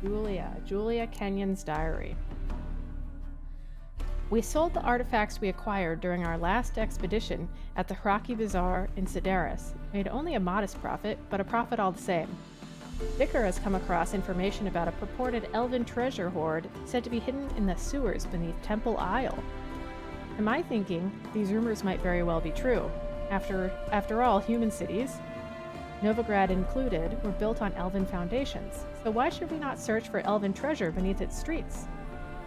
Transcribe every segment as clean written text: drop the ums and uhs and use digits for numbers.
Julia Kenyon's diary. We sold the artifacts we acquired during our last expedition at the Hraki Bazaar in Sidaris. Made only a modest profit, but a profit all the same. Dicker has come across information about a purported elven treasure hoard said to be hidden in the sewers beneath Temple Isle. To my thinking, these rumors might very well be true. After all, human cities, Novigrad included, were built on elven foundations, so why should we not search for elven treasure beneath its streets?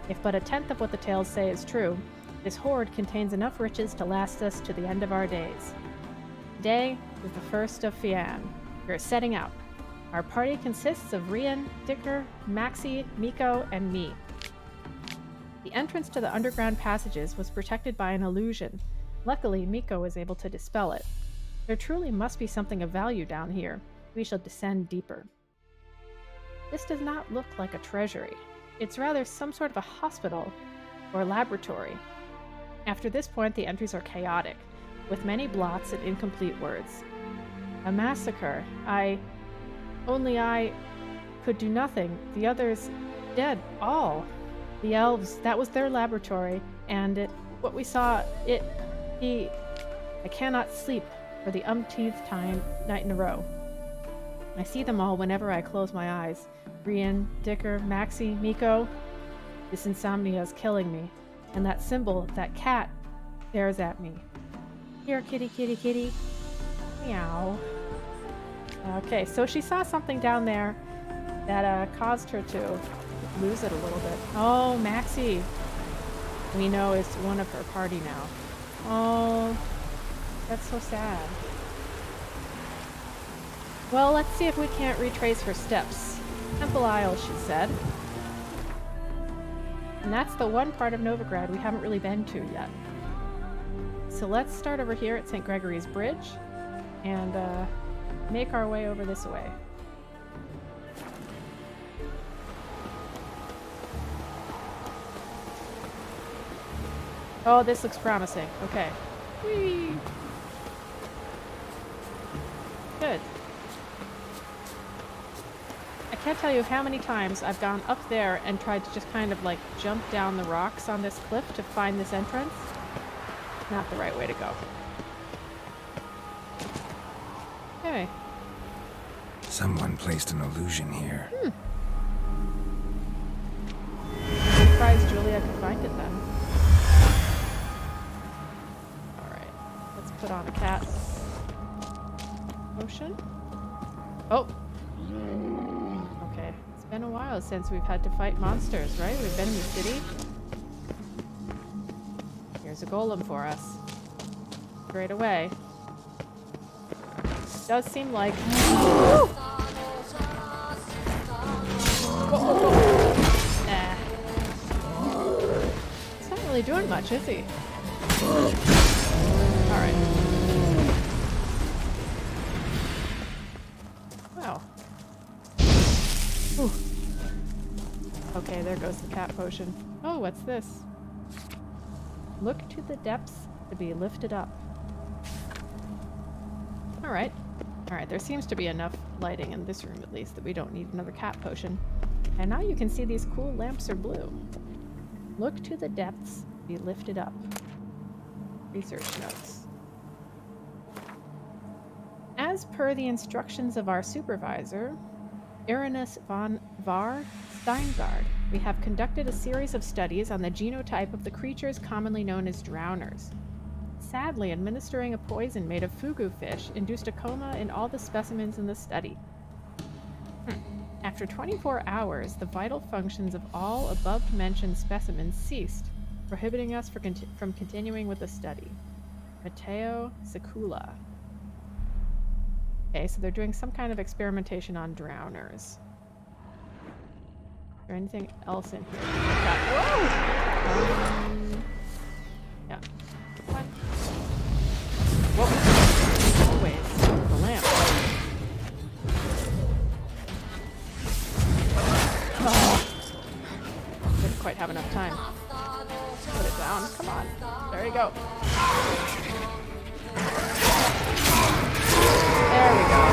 If but a tenth of what the tales say is true, this hoard contains enough riches to last us to the end of our days. Today is the 1st of Fian. We are setting out. Our party consists of Rian, Dicker, Maxi, Miko, and me. The entrance to the underground passages was protected by an illusion. Luckily, Miko was able to dispel it. There truly must be something of value down here. We shall descend deeper. This does not look like a treasury. It's rather some sort of a hospital or laboratory. After this point, the entries are chaotic, with many blots and incomplete words. A massacre. Only I could do nothing. The others dead. All. The elves, that was their laboratory, and what we saw, I cannot sleep for the umpteenth night in a row. I see them all whenever I close my eyes. Rian, Dicker, Maxi, Miko. This insomnia is killing me. And that symbol, that cat, stares at me. Here, kitty, kitty, kitty. Meow. Okay, so she saw something down there that caused her to lose it a little bit. Oh, Maxi. We know is one of her party now. Oh, that's so sad. Well, let's see if we can't retrace her steps. Temple Isle, she said. And that's the one part of Novigrad we haven't really been to yet. So let's start over here at St. Gregory's Bridge and make our way over this way. Oh, this looks promising. Okay. Whee! Good. I can't tell you how many times I've gone up there and tried to just kind of like jump down the rocks on this cliff to find this entrance. Not the right way to go. Okay. Someone placed an illusion here. I'm surprised Julia could find it then. Alright. Let's put on a cat potion. Oh! Okay. It's been a while since we've had to fight monsters, right? We've been in the city. Here's a golem for us. Straight away. Does seem like... He's not really doing much, is he? Alright. Wow. Ooh. Okay, there goes the cat potion. Oh, what's this? Look to the depths to be lifted up. Alright. Alright, there seems to be enough lighting in this room at least that we don't need another cat potion. And now you can see these cool lamps are blue. Look to the depths, be lifted up. Research notes. As per the instructions of our supervisor, Irenus von var Steingard, we have conducted a series of studies on the genotype of the creatures commonly known as drowners. Sadly, administering a poison made of fugu fish induced a coma in all the specimens in the study. After 24 hours, the vital functions of all above-mentioned specimens ceased, prohibiting us from continuing with the study. Matteo Secula. Okay, so they're doing some kind of experimentation on drowners. Is there anything else in here? Whoa! Yeah. What? Whoa. Always. The lamp. Oh. Didn't quite have enough time. Put it down. Come on. There you go. There we go.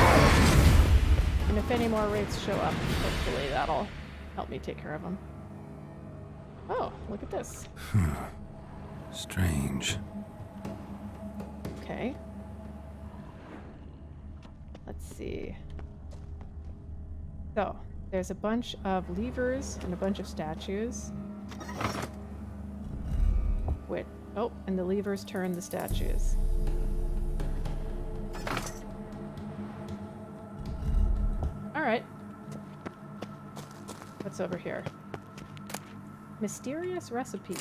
And if any more wraiths show up, hopefully that'll help me take care of them. Oh, look at this. Strange. Okay. Let's see. So, there's a bunch of levers and a bunch of statues. Wait. Oh, and the levers turn the statues. Alright. What's over here? Mysterious recipe.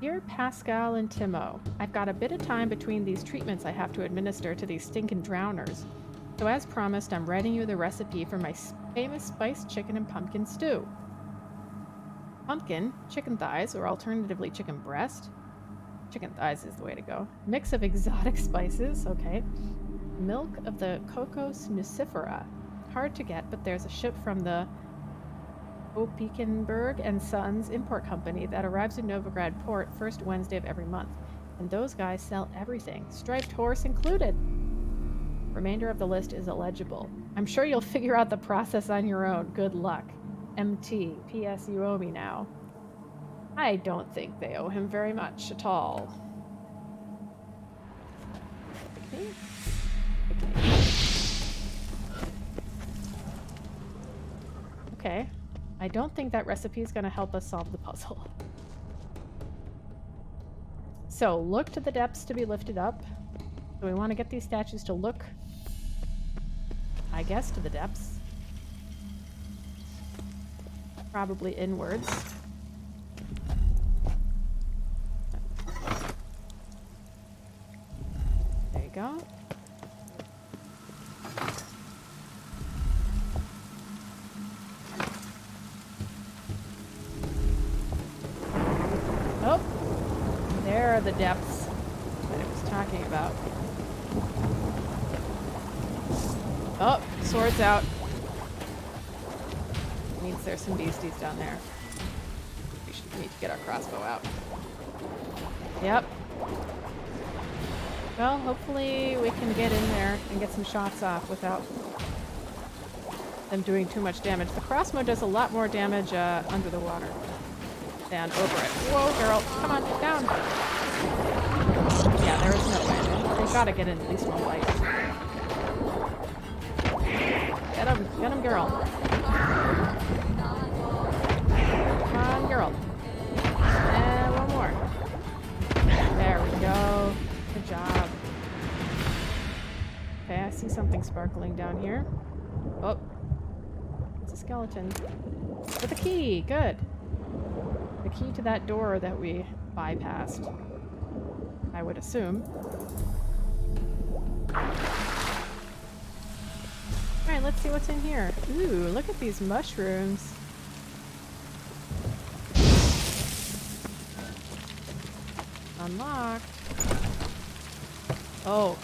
Dear Pascal and Timo, I've got a bit of time between these treatments I have to administer to these stinking drowners. So as promised, I'm writing you the recipe for my famous spiced chicken and pumpkin stew. Pumpkin, chicken thighs, or alternatively chicken breast. Chicken thighs is the way to go. Mix of exotic spices, okay. Milk of the Cocos nucifera. Hard to get, but there's a ship from the Opekenberg and Sons Import Company that arrives in Novigrad Port first Wednesday of every month. And those guys sell everything, striped horse included. Remainder of the list is illegible. I'm sure you'll figure out the process on your own. Good luck. MT. P.S. You owe me now. I don't think they owe him very much at all. Okay. Okay. I don't think that recipe is going to help us solve the puzzle. So, look to the depths to be lifted up. So we want to get these statues to look, I guess, to the depths. Probably inwards. There you go. Oh, there are the depths that I was talking about. Oh, sword's out. Means there's some beasties down there. We should need to get our crossbow out. Yep. Well, hopefully we can get in there and get some shots off without them doing too much damage. The crossbow does a lot more damage under the water than over it. Whoa, Geralt, come on, down! Yeah, there is no way. They gotta get in at least one bite. Get him, Geralt. Come on, Geralt. And one more. There we go. Good job. Okay, I see something sparkling down here. Oh. It's a skeleton. With a key! Good. The key to that door that we bypassed, I would assume. Alright, let's see what's in here. Ooh, look at these mushrooms. Unlocked. Oh.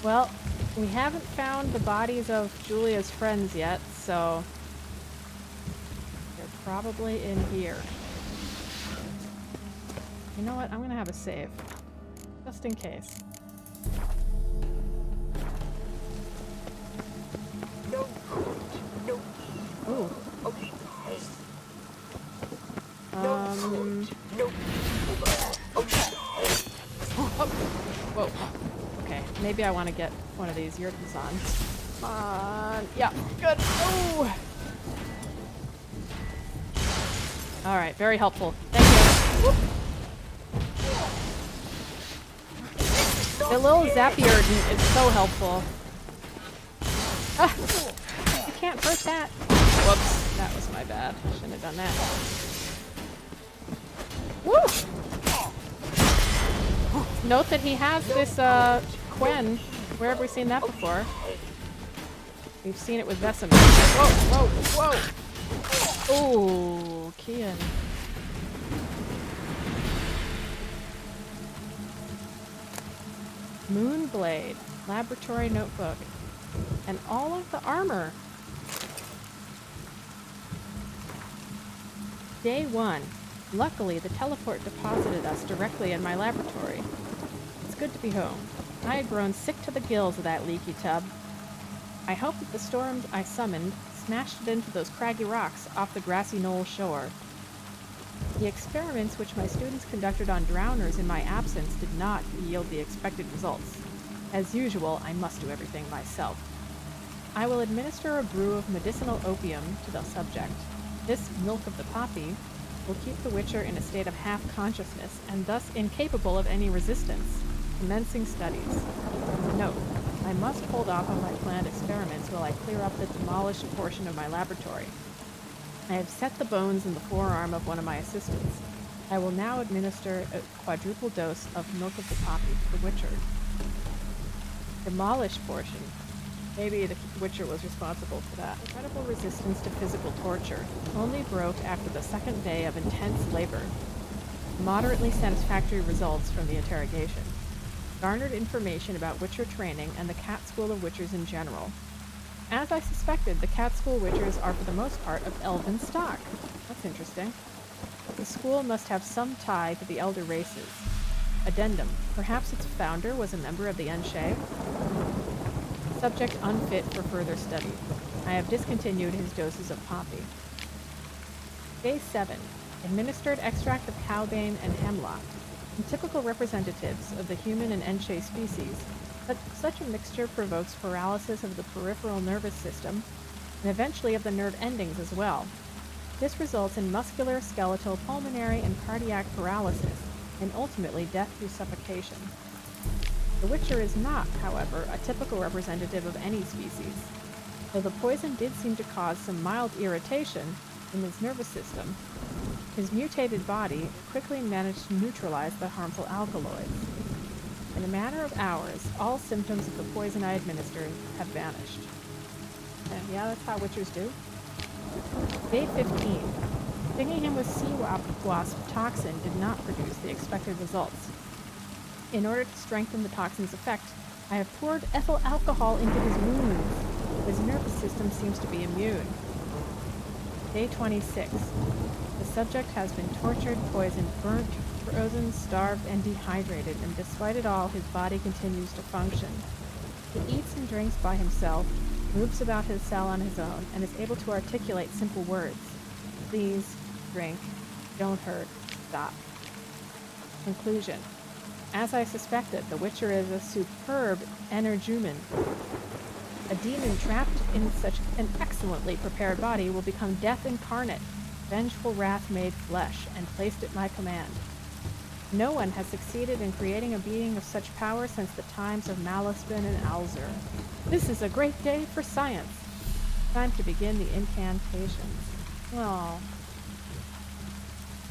Well, we haven't found the bodies of Julia's friends yet, so they're probably in here. You know what? I'm gonna have a save. Just in case. No. Ooh. Okay. No. Oh. Whoa. Okay. Maybe I want to get one of these yurtons on. Come on. Yeah. Good. Oh. All right. Very helpful. Thank you. Whoop. The little zappy urdent is so helpful. Ah, you can't hurt that. Whoops, that was my bad. Shouldn't have done that. Woo! Note that he has this Quen. Where have we seen that before? We've seen it with Vesemir. Whoa! Ooh, Kiyan. Moonblade, laboratory notebook, and all of the armor. Day 1. Luckily, the teleport deposited us directly in my laboratory. It's good to be home. I had grown sick to the gills of that leaky tub. I hoped that the storms I summoned smashed it into those craggy rocks off the grassy knoll shore. The experiments which my students conducted on drowners in my absence did not yield the expected results. As usual, I must do everything myself. I will administer a brew of medicinal opium to the subject. This milk of the poppy will keep the Witcher in a state of half-consciousness and thus incapable of any resistance. Commencing studies. Note: I must hold off on my planned experiments while I clear up the demolished portion of my laboratory. I have set the bones in the forearm of one of my assistants. I will now administer a quadruple dose of milk of the poppy to the Witcher. Demolished portion. Maybe the Witcher was responsible for that. Incredible resistance to physical torture. Only broke after the second day of intense labor. Moderately satisfactory results from the interrogation. Garnered information about Witcher training and the Cat School of Witchers in general. As I suspected, the Cat School Witchers are for the most part of elven stock. That's interesting. The school must have some tie to the elder races. Addendum. Perhaps its founder was a member of the Unshae? Subject unfit for further study. I have discontinued his doses of poppy. Day 7. Administered extract of cowbane and hemlock. Typical representatives of the human and Unshae species. But such a mixture provokes paralysis of the peripheral nervous system, and eventually of the nerve endings as well. This results in muscular, skeletal, pulmonary, and cardiac paralysis, and ultimately death through suffocation. The Witcher is not, however, a typical representative of any species. Though the poison did seem to cause some mild irritation in his nervous system, his mutated body quickly managed to neutralize the harmful alkaloids. In a matter of hours, all symptoms of the poison I administered have vanished. And yeah, that's how Witchers do. Day 15. Stinging him with sea wasp toxin did not produce the expected results. In order to strengthen the toxin's effect, I have poured ethyl alcohol into his wounds. His nervous system seems to be immune. Day 26. The subject has been tortured, poisoned, burnt, frozen, starved, and dehydrated, and despite it all, his body continues to function. He eats and drinks by himself, moves about his cell on his own, and is able to articulate simple words. Please, drink, don't hurt, stop. Conclusion. As I suspected, the Witcher is a superb energumen. A demon trapped in such an excellently prepared body will become death incarnate, vengeful wrath made flesh, and placed at my command. No one has succeeded in creating a being of such power since the times of Malespin and Alzur. This is a great day for science. Time to begin the incantations. Oh.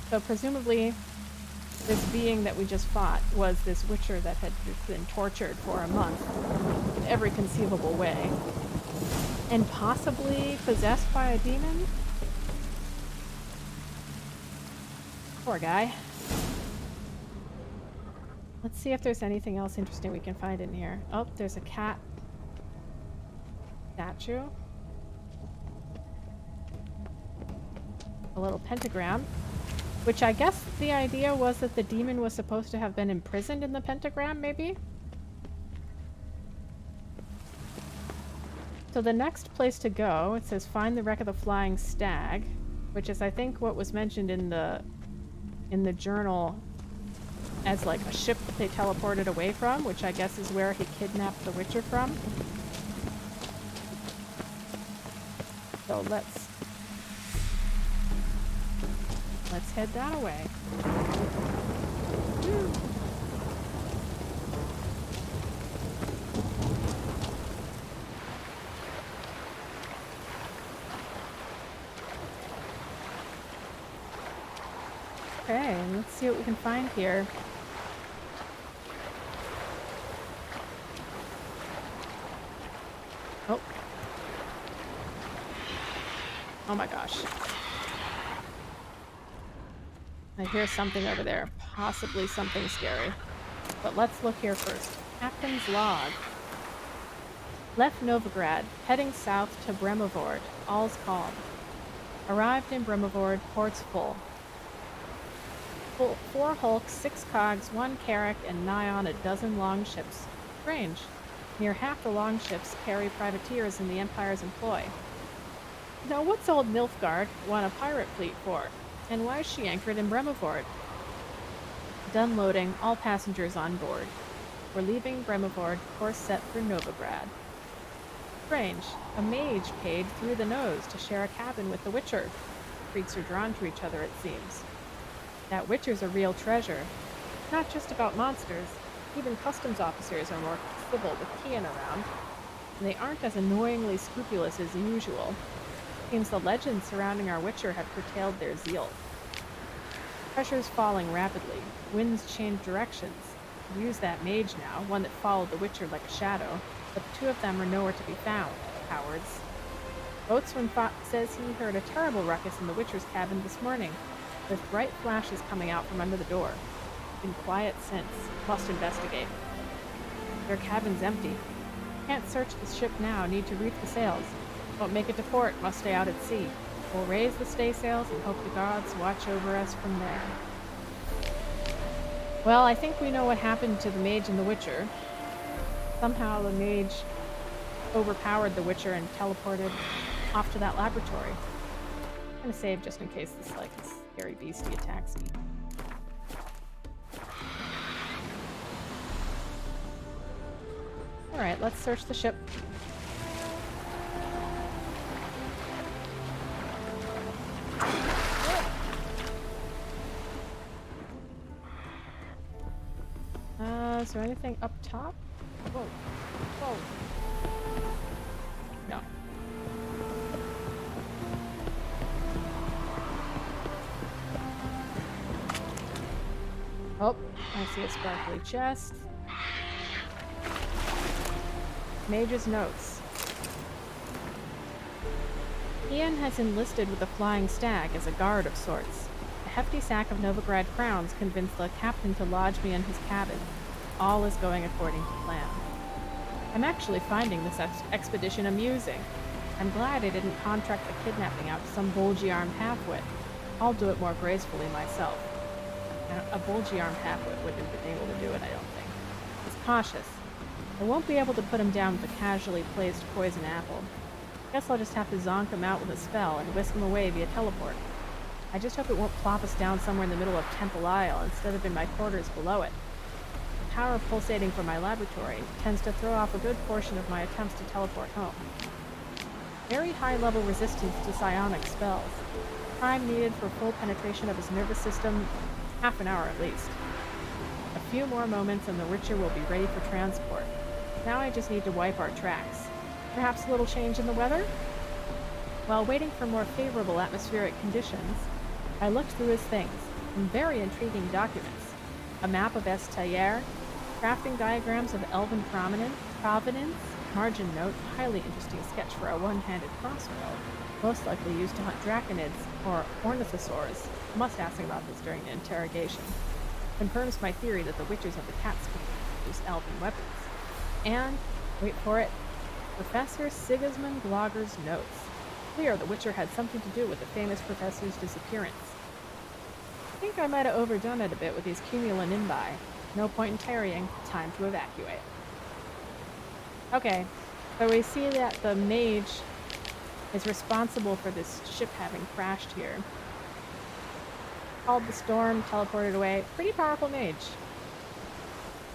So presumably, this being that we just fought was this Witcher that had been tortured for a month in every conceivable way. And possibly possessed by a demon? Poor guy. Let's see if there's anything else interesting we can find in here. Oh, there's a cat statue. A little pentagram. Which I guess the idea was that the demon was supposed to have been imprisoned in the pentagram, maybe? So the next place to go, it says find the wreck of the flying stag, which is I think what was mentioned in the journal as like a ship that they teleported away from, which I guess is where he kidnapped the Witcher from. So let's head that way. Okay, let's see what we can find here. Oh. Oh my gosh. I hear something over there. Possibly something scary. But let's look here first. Captain's log. Left Novigrad, heading south to Bremovord. All's calm. Arrived in Bremovord, ports full. 4 hulks, 6 cogs, 1 carrack, and nigh on a dozen long ships. Strange. Near half the longships carry privateers in the Empire's employ. Now, what's old Nilfgaard want a pirate fleet for? And why is she anchored in Bremavord? Done loading, all passengers on board. We're leaving Bremavord, course set for Novigrad. Strange. A mage paid through the nose to share a cabin with the Witcher. Freaks are drawn to each other, it seems. That Witcher's a real treasure. Not just about monsters. Even customs officers are more civil with Kiyan around. And they aren't as annoyingly scrupulous as usual. Seems the legends surrounding our Witcher have curtailed their zeal. Pressure's falling rapidly. Winds change directions. Use that mage now, one that followed the Witcher like a shadow, but the two of them are nowhere to be found. Cowards. Boatswain says he heard a terrible ruckus in the Witcher's cabin this morning, with bright flashes coming out from under the door. Been quiet since. Must investigate. Their cabin's empty. Can't search the ship now, need to reef the sails. Won't make it to port, must stay out at sea. We'll raise the staysails and hope the gods watch over us from there. Well, I think we know what happened to the mage and the Witcher. Somehow the mage overpowered the Witcher and teleported off to that laboratory. I'm gonna save just in case this, like, scary beastie attacks me. Alright, let's search the ship. Is there anything up top? Whoa. Whoa. No. Oh, I see a sparkly chest. Mage's notes. Kiyan has enlisted with the Flying Stag as a guard of sorts. A hefty sack of Novigrad crowns convinced the captain to lodge me in his cabin. All is going according to plan. I'm actually finding this expedition amusing. I'm glad I didn't contract the kidnapping out to some bulgy-armed halfwit. I'll do it more gracefully myself. A bulgy-armed halfwit wouldn't have been able to do it, I don't think. He's cautious. I won't be able to put him down with a casually placed poison apple. Guess I'll just have to zonk him out with a spell and whisk him away via teleport. I just hope it won't plop us down somewhere in the middle of Temple Isle instead of in my quarters below it. The power pulsating from my laboratory tends to throw off a good portion of my attempts to teleport home. Very high-level resistance to psionic spells. Time needed for full penetration of his nervous system, half an hour at least. A few more moments and the Witcher will be ready for transport. Now I just need to wipe our tracks. Perhaps a little change in the weather? While waiting for more favorable atmospheric conditions, I looked through his things. Some very intriguing documents. A map of Estayer, crafting diagrams of elven provenance, margin note, highly interesting sketch for a one-handed crossbow, most likely used to hunt draconids or ornithosaurs. Must ask him about this during the interrogation. Confirms my theory that the Witchers of the Cats can use elven weapons. And, wait for it, Professor Sigismund Glogger's notes. Clear the Witcher had something to do with the famous professor's disappearance. I think I might have overdone it a bit with these cumulinimbi. No point in tarrying. Time to evacuate. Okay, so we see that the mage is responsible for this ship having crashed here. Called the storm, teleported away. Pretty powerful mage.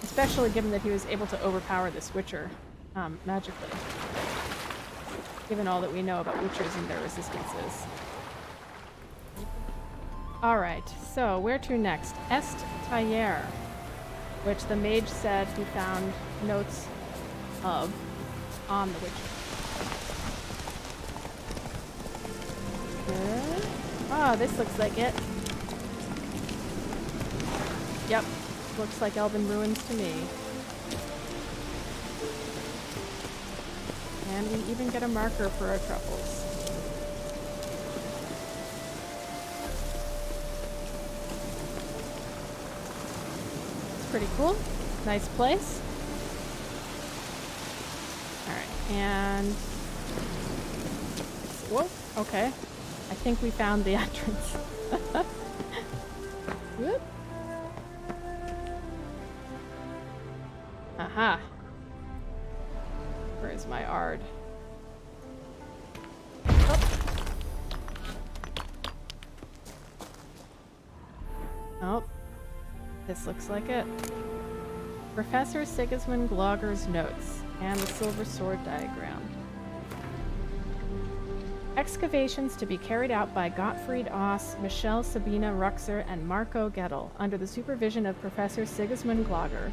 Especially given that he was able to overpower this Witcher magically. Given all that we know about Witchers and their resistances. Alright, so where to next? Estayer, which the mage said he found notes of on the Witcher. Oh, this looks like it. Yep, looks like Elven Ruins to me. And we even get a marker for our truffles. It's pretty cool. Nice place. Alright, and... whoa, okay. I think we found the entrance. Whoop. Aha. Where is my Ard? Oh, this looks like it. Professor Sigismund Glauger's notes and the silver sword diagram. Excavations to be carried out by Gottfried Oss, Michelle Sabina Ruxer, and Marco Gettel under the supervision of Professor Sigismund Glauger.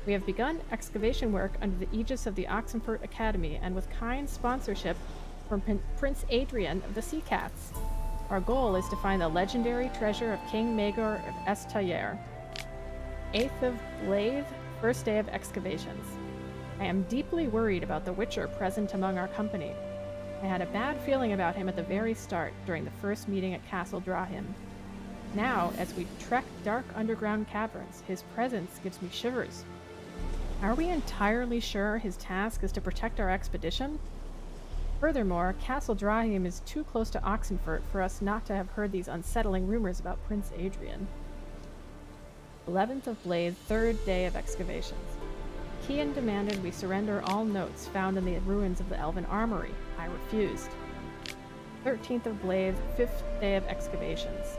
We have begun excavation work under the aegis of the Oxenfurt Academy and with kind sponsorship from Prince Adrian of the Sea Cats. Our goal is to find the legendary treasure of King Maegor of Estayer. 8th of Blythe, first day of excavations. I am deeply worried about the Witcher present among our company. I had a bad feeling about him at the very start, during the first meeting at Castle Drahim. Now, as we trek dark underground caverns, his presence gives me shivers. Are we entirely sure his task is to protect our expedition? Furthermore, Castle Drahim is too close to Oxenfurt for us not to have heard these unsettling rumors about Prince Adrian. 11th of Blade, third day of excavations. Kiyan demanded we surrender all notes found in the ruins of the Elven Armory. I refused. 13th of Blade, fifth day of excavations.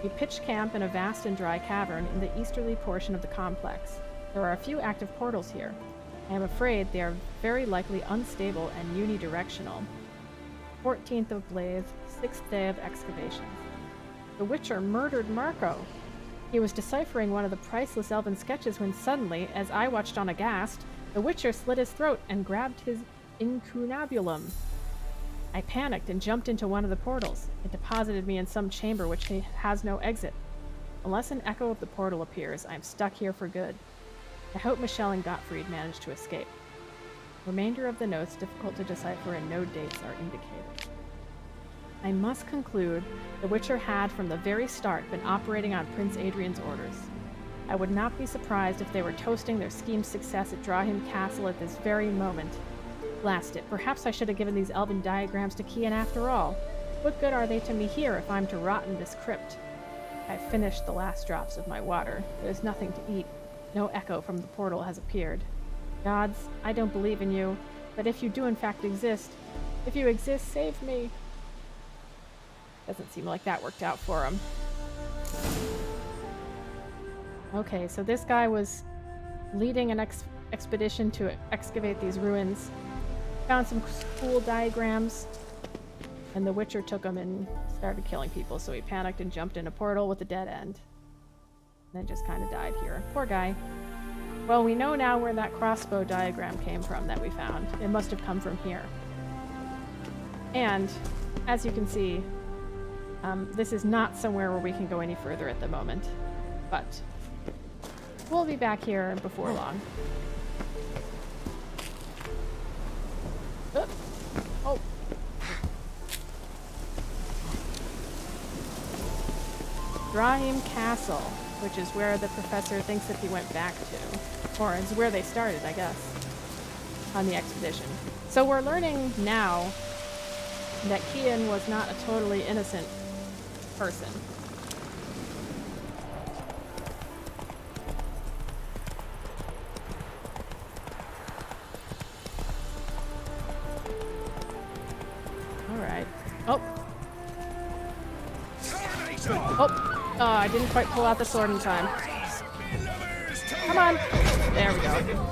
We pitched camp in a vast and dry cavern in the easterly portion of the complex. There are a few active portals here. I am afraid they are very likely unstable and unidirectional. 14th of Blade, sixth day of excavations. The Witcher murdered Marco. He was deciphering one of the priceless elven sketches when suddenly, as I watched on aghast, the Witcher slit his throat and grabbed his incunabulum. I panicked and jumped into one of the portals. It deposited me in some chamber which has no exit. Unless an echo of the portal appears, I am stuck here for good. I hope Michelle and Gottfried manage to escape. Remainder of the notes difficult to decipher and no dates are indicated. I must conclude the Witcher had from the very start been operating on Prince Adrian's orders. I would not be surprised if they were toasting their scheme's success at Drahim Castle at this very moment. Blast it, perhaps I should have given these elven diagrams to Kiyan after all. What good are they to me here if I'm to rot in this crypt? I've finished the last drops of my water. There's nothing to eat. No echo from the portal has appeared. Gods, I don't believe in you, but if you do in fact exist, if you exist, save me. Doesn't seem like that worked out for him. Okay, so this guy was leading an expedition to excavate these ruins. Found some cool diagrams, and the Witcher took him and started killing people, so he panicked and jumped in a portal with a dead end. And then just kind of died here. Poor guy. Well, we know now where that crossbow diagram came from that we found. It must have come from here. And, as you can see, this is not somewhere where we can go any further at the moment. But we'll be back here before long. Oh. Drahim Castle, which is where the professor thinks that he went back to. Or it's where they started, I guess, on the expedition. So we're learning now that Kiyan was not a totally innocent person. Alright. Oh! Oh! I didn't quite pull out the sword in time. Come on! There we go.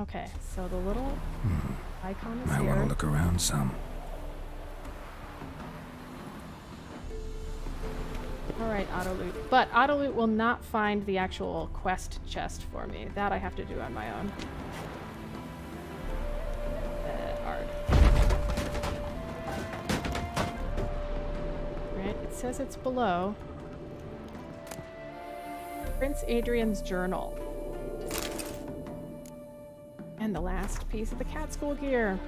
Okay, so the little icon is I here. want to look around some. Alright, Autoloot. But Autoloot will not find the actual quest chest for me. That I have to do on my own. Hard. Right, it says it's below. Prince Adrian's journal. And the last piece of the cat school gear.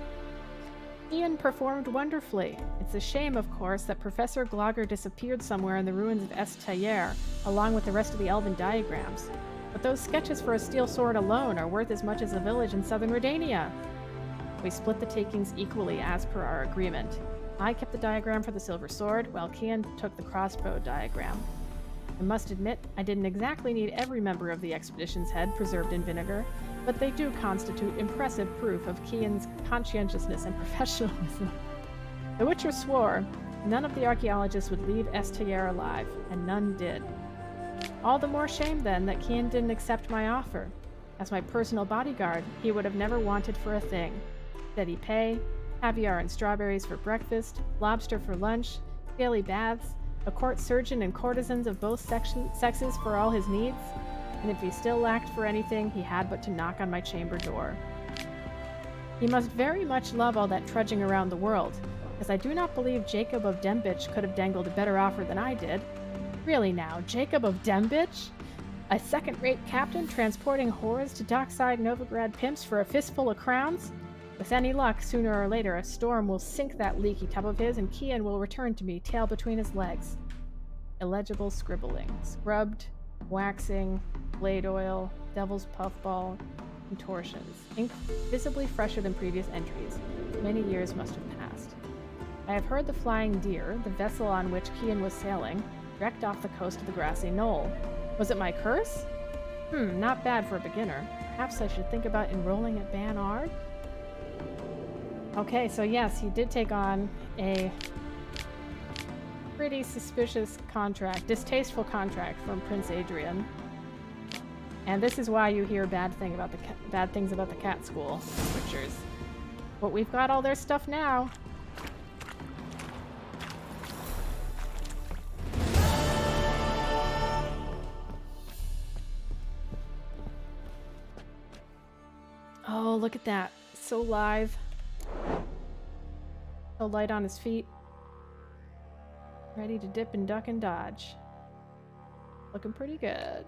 Ian performed wonderfully. It's a shame, of course, that Professor Glauger disappeared somewhere in the ruins of Estayer, along with the rest of the elven diagrams. But those sketches for a steel sword alone are worth as much as a village in southern Redania. We split the takings equally as per our agreement. I kept the diagram for the silver sword, while Kiyan took the crossbow diagram. I must admit, I didn't exactly need every member of the expedition's head preserved in vinegar, but they do constitute impressive proof of Kiyan's conscientiousness and professionalism. The Witcher swore none of the archaeologists would leave Estayer alive, and none did. All the more shame, then, that Kiyan didn't accept my offer. As my personal bodyguard, he would have never wanted for a thing. Steady pay, caviar and strawberries for breakfast, lobster for lunch, daily baths, a court surgeon and courtesans of both sexes for all his needs, and if he still lacked for anything, he had but to knock on my chamber door. He must very much love all that trudging around the world, as I do not believe Jacob of Dembich could have dangled a better offer than I did. Really now, Jacob of Dembich? A second-rate captain transporting whores to dockside Novigrad pimps for a fistful of crowns? With any luck, sooner or later, a storm will sink that leaky tub of his, and Kiyan will return to me, tail between his legs. Illegible scribbling. Scrubbed, waxing, blade oil, devil's puffball, contortions. Ink visibly fresher than previous entries. Many years must have passed. I have heard the Flying Deer, the vessel on which Kiyan was sailing, wrecked off the coast of the grassy knoll. Was it my curse? Not bad for a beginner. Perhaps I should think about enrolling at Banard? Okay, so yes, he did take on a pretty suspicious contract, distasteful contract from Prince Adrian. And this is why you hear bad things about the cat school, Witchers. But we've got all their stuff now. Oh, look at that. So live. So light on his feet. Ready to dip and duck and dodge. Looking pretty good.